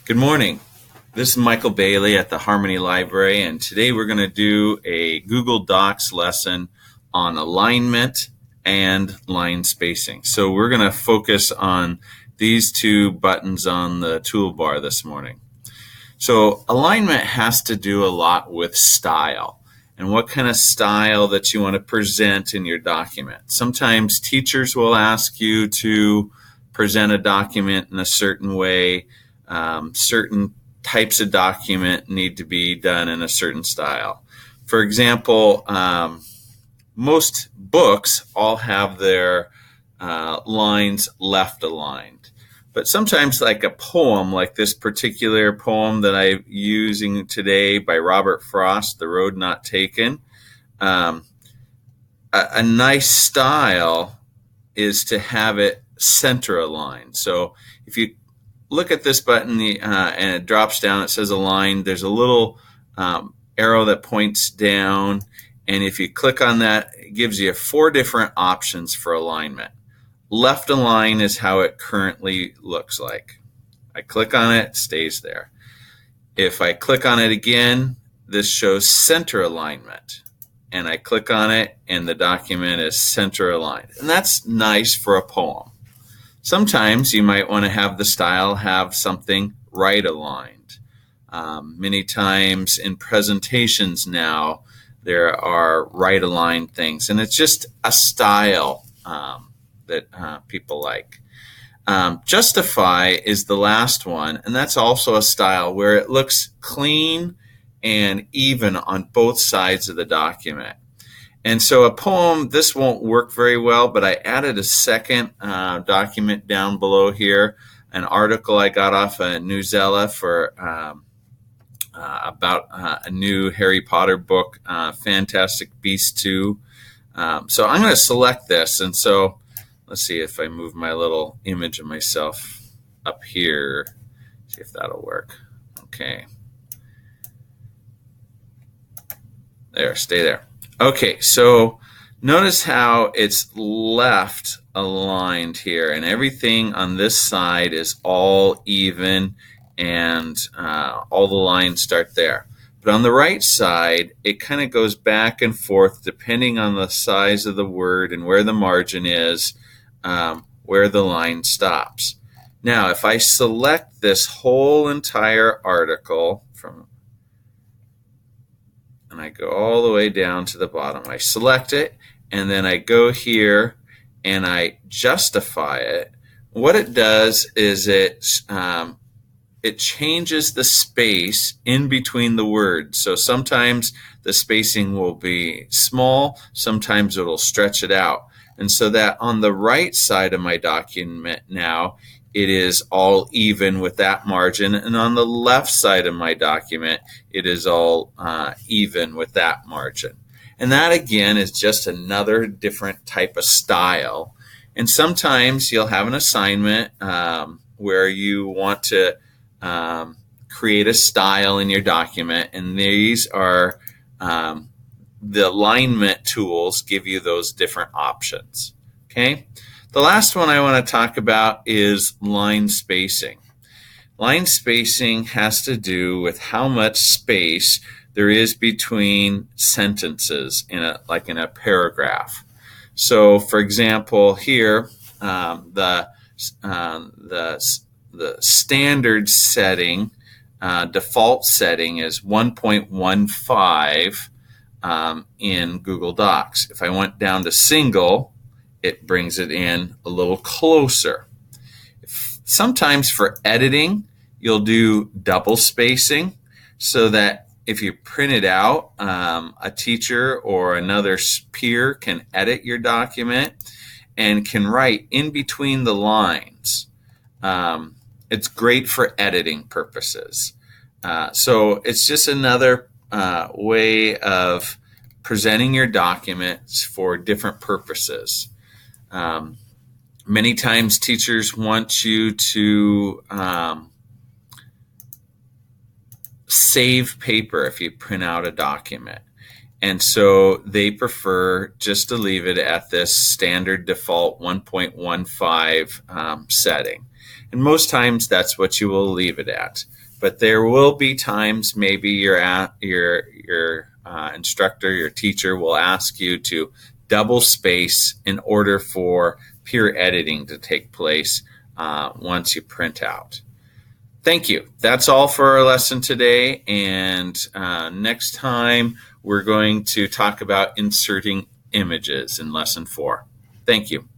Good morning. This is Michael Bailey at the Harmony Library, and today we're going to do a Google Docs lesson on alignment and line spacing. So we're going to focus on these two buttons on the toolbar this morning. So alignment has to do a lot with style and what kind of style that you want to present in your document. Sometimes teachers will ask you to present a document in a certain way. Certain types of document need to be done in a certain style. For example, most books all have their lines left aligned. But sometimes like a poem, like this particular poem that I'm using today by Robert Frost, The Road Not Taken, a nice style is to have it center aligned. So if you look at this button and it drops down, it says align. There's a little arrow that points down, and if you click on that, it gives you 4 different options for alignment. Left align is how it currently looks like. I click on it, it stays there. If I click on it again, this shows center alignment. And I click on it, and the document is center aligned. And that's nice for a poem. Sometimes you might want to have the style have something right aligned. Many times in presentations now, there are right aligned things, and it's just a style that people like. Justify is the last one, and that's also a style where it looks clean and even on both sides of the document. And so a poem, this won't work very well, but I added a second document down below here, an article I got off of Newsela for about a new Harry Potter book, Fantastic Beasts 2. So I'm going to select this, and so let's see if I move my little image of myself up here, see if that'll work. Okay. There, stay there. Okay, so notice how it's left aligned here, and everything on this side is all even, and all the lines start there. But on the right side, it kind of goes back and forth depending on the size of the word and where the margin is, where the line stops. Now, if I select this whole entire article and I go all the way down to the bottom, I select it, and then I go here and I justify it. What it does is it changes the space in between the words. So sometimes the spacing will be small, sometimes it'll stretch it out. And so that on the right side of my document now, it is all even with that margin. And on the left side of my document, it is all even with that margin. And that, again, is just another different type of style. And sometimes you'll have an assignment where you want to create a style in your document. And these are the alignment tools give you those different options. Okay. The last one I want to talk about is line spacing. Line spacing has to do with how much space there is between sentences in a paragraph. So, for example, here the standard setting, default setting is 1.15 in Google Docs. If I went down to single, it brings it in a little closer. Sometimes for editing, you'll do double spacing so that if you print it out, a teacher or another peer can edit your document and can write in between the lines. It's great for editing purposes. So it's just another way of presenting your documents for different purposes. Many times teachers want you to save paper if you print out a document. And so they prefer just to leave it at this standard default 1.15 setting. And most times that's what you will leave it at. But there will be times maybe your instructor, your teacher will ask you to double space in order for peer editing to take place once you print out. Thank you. That's all for our lesson today. And next time, we're going to talk about inserting images in lesson 4. Thank you.